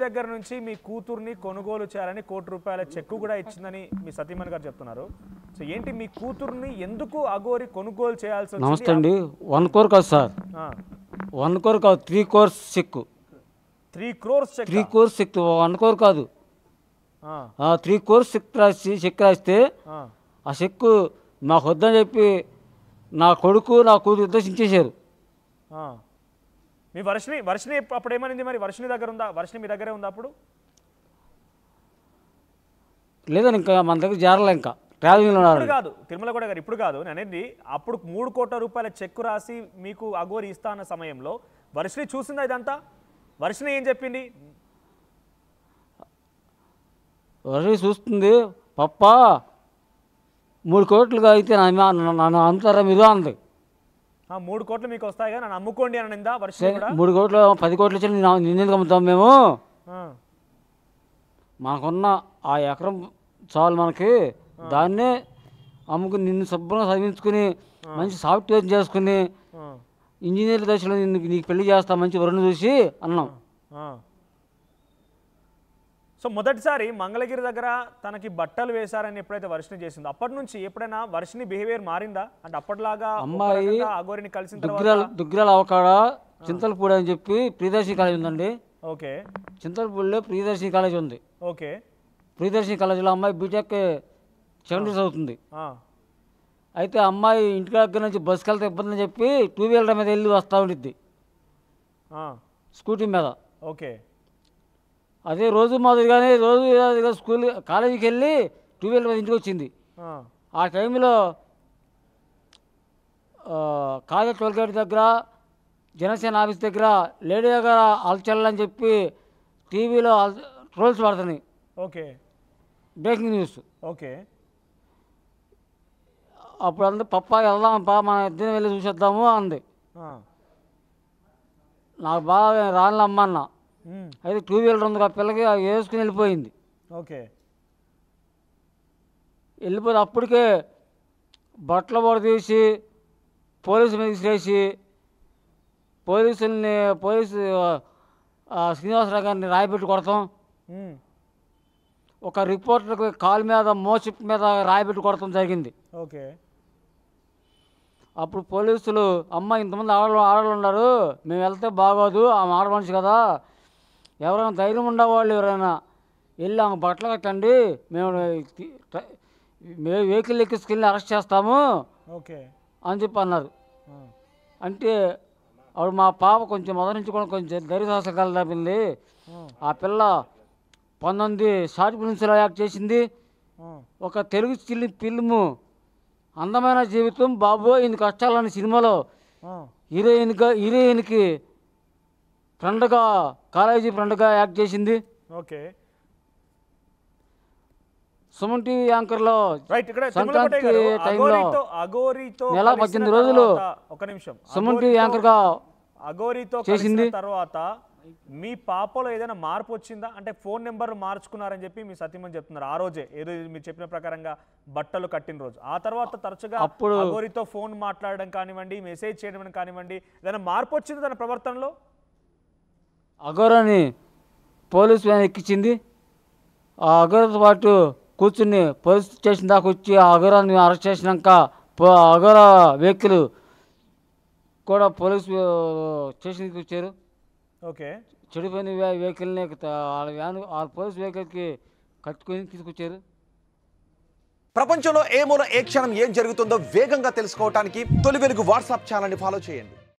దగ్గర నుంచి మీ కూతుర్ని కొనుగోలు చేయాలని ₹1 చెక్కు కూడా ఇచ్చిందని మీ సతీమణి గారు చెప్తున్నారు. సో ఏంటి మీ కూతుర్ని ఎందుకు అఘోరి కొనుగోలు చేయాల్సి వచ్చింది? నమస్తే అండి. 1 crore కాదు సార్, 1 crore కాదు, 3 crores చెక్కు. 3 crores చెక్? 3 crores చెక్, 1 crore కాదు. 3 crores చెక్ రాస్తే ఆ చెక్కు మాకు వద్దని చెప్పి నా కొడుకు నా కూతురు ఉద్దేశించేశారు. మీ వర్షిని అప్పుడు ఏమనింది మరి? వర్షిని దగ్గర ఉందా? వర్షిని మీ దగ్గరే ఉందా అప్పుడు? లేదని ఇంకా మన దగ్గర జారలే, ఇంకా ట్రావెలింగ్లో కాదు తిరుమల కూడా గారు, ఇప్పుడు కాదు నేను అనేది. అప్పుడు ₹3 కోట్ల చెక్కు రాసి మీకు అఘోరి ఇస్తా అన్న సమయంలో వర్షిని చూసిందా ఇదంతా? వర్షిని ఏం చెప్పింది? వర్షిని చూస్తుంది, పప్ప 3 కోట్లుగా అయితే నన్ను అమ్ముతారా మీరు అంది. 3 కోట్లు మీకు వస్తాయిగా నన్ను అమ్ముకోండి అని నిందా వర్షిని కూడా? 3 కోట్లు 10 కోట్లు ఇచ్చి నిన్నెందుకు అమ్ముతాం మేము? మాకున్న ఆ ఎకరం చాలు మనకి, దాన్నే అమ్ముకుని నిన్ను శుభ్రంగా చదివించుకుని మంచి సాఫ్ట్వేర్ చేసుకుని ఇంజనీర్ దశలో నీకు పెళ్లి చేస్తా మంచి వరుణ్ చూసి అన్నాం. సో మొదటిసారి మంగళగిరి దగ్గర తనకి బట్టలు వేశారని ఎప్పుడైతే వర్షిని చేసిందో అప్పటి నుంచి ఎప్పుడైనా వర్షిని బిహేవియర్ మారిందా? అంటే అప్పటిలాగా అమ్మాయి అఘోరిని కలిసిన దుగ్గిరాల అవకాడ చింతలపూడి అని చెప్పి ప్రియదర్శిని కాలేజ్ ఉందండి. ఓకే, చింతలపూడిలో ప్రియదర్శిని కాలేజ్ ఉంది. ఓకే, ప్రియదర్శిని కాలేజీలో అమ్మాయి బీటెక్ సెకండరీ చదువుతుంది. అయితే అమ్మాయి ఇంటి దగ్గర నుంచి బస్సుకి వెళ్తే ఇబ్బంది అని చెప్పి 2 వీలర్ మీద వెళ్ళి వస్తూ ఉండిద్ది, స్కూటీ మీద. ఓకే, అదే రోజు మాదిరిగానే రోజు స్కూల్ కాలేజీకి వెళ్ళి 2 వీలర్ మీద ఇంటికి వచ్చింది. ఆ టైంలో కాలేజ్ టోల్గేట్ దగ్గర జనసేన ఆఫీస్ దగ్గర లేడీ దగ్గర అల్చల్లని చెప్పి టీవీలో ట్రోల్స్ పడుతున్నాయి. Okay, breaking news. ఓకే, అప్పుడు అంది పప్పా వెళ్దామప్పా మన ఇద్దరం వెళ్ళి చూసేద్దాము అంది. నాకు బాగా రానులమ్మ అన్న. అయితే 2 వీలర్ ఉంది, ఆ పిల్లకి వేసుకుని వెళ్ళిపోయింది. ఓకే, వెళ్ళిపోతే అప్పటికే బట్టలు పొడ తీసి పోలీసు మీద విసిరేసి పోలీసు శ్రీనివాసరావు గారిని రాయిపెట్టి కొడతాం, ఒక రిపోర్టర్కి కాలు మీద మోచిప్ మీద రాయిపెట్టి కొడతాం జరిగింది. ఓకే, అప్పుడు పోలీసులు అమ్మ ఇంతమంది ఆడవాళ్ళు ఉన్నారు, మేము వెళ్తే బాగోదు, ఆమె ఆడ మనిషి కదా, ఎవరైనా ధైర్యం ఉండేవాళ్ళు ఎవరైనా వెళ్ళి ఆమె బట్టలు కట్టండి, మేము వెహికల్ ఎక్కించుకెళ్ళి అరెస్ట్ చేస్తాము అని చెప్పి అన్నారు. అంటే అప్పుడు మా పాప కొంచెం మొదటి నుంచి కూడా కొంచెం ధైర్యసాహసాలు తప్పింది. ఆ పిల్ల 19 షార్ట్ ఫిల్మ్స్లో యాక్ట్ చేసింది. ఒక తెలుగు ఫిల్ము అందమైన జీవితం బాబు ఇన్ని కష్టాలని సినిమాలో హీరోయిన్కి ఫ్రెండ్గా కాలేజీ ఫ్రెండ్గా యాక్ట్ చేసింది. ఓకే, సుమన్ టీవీ యాంకర్లో సంక్రాంతి టైంలో నెల 18 రోజులు సుమన్ టీవీ యాంకర్గా అఘోరితో చేసింది. తర్వాత మీ పాపలో ఏదైనా మార్పు వచ్చిందా? అంటే ఫోన్ నెంబర్ మార్చుకున్నారని చెప్పి మీ సతీమణి చెప్తున్నారు. ఆ రోజే ఏదో మీరు చెప్పిన ప్రకారంగా బట్టలు కట్టిన రోజు ఆ తర్వాత తరచుగా అఘోరితో ఫోన్ మాట్లాడడం కానివ్వండి, మెసేజ్ చేయడం కానివ్వండి, ఏదైనా మార్పు వచ్చింది తన ప్రవర్తనలో? అఘోరాని పోలీసు వ్యాన్ ఎక్కించింది. ఆ అఘోరతో పాటు కూర్చుని పోలీస్ స్టేషన్ దాకా వచ్చి ఆ అఘోరాన్ని అరెస్ట్ చేసినాక అఘోర వెహికల్ కూడా పోలీసు స్టేషన్కి వచ్చారు. ఓకే, చెడిపోయిన వెహికల్ని వాళ్ళ పోలీస్ వెహికల్కి కట్టుకొని తీసుకొచ్చారు. ప్రపంచంలో ఏ మూల ఏ క్షణం ఏం జరుగుతుందో వేగంగా తెలుసుకోవడానికి తొలి వెలుగు వాట్సాప్ ఛానల్ని ఫాలో చేయండి.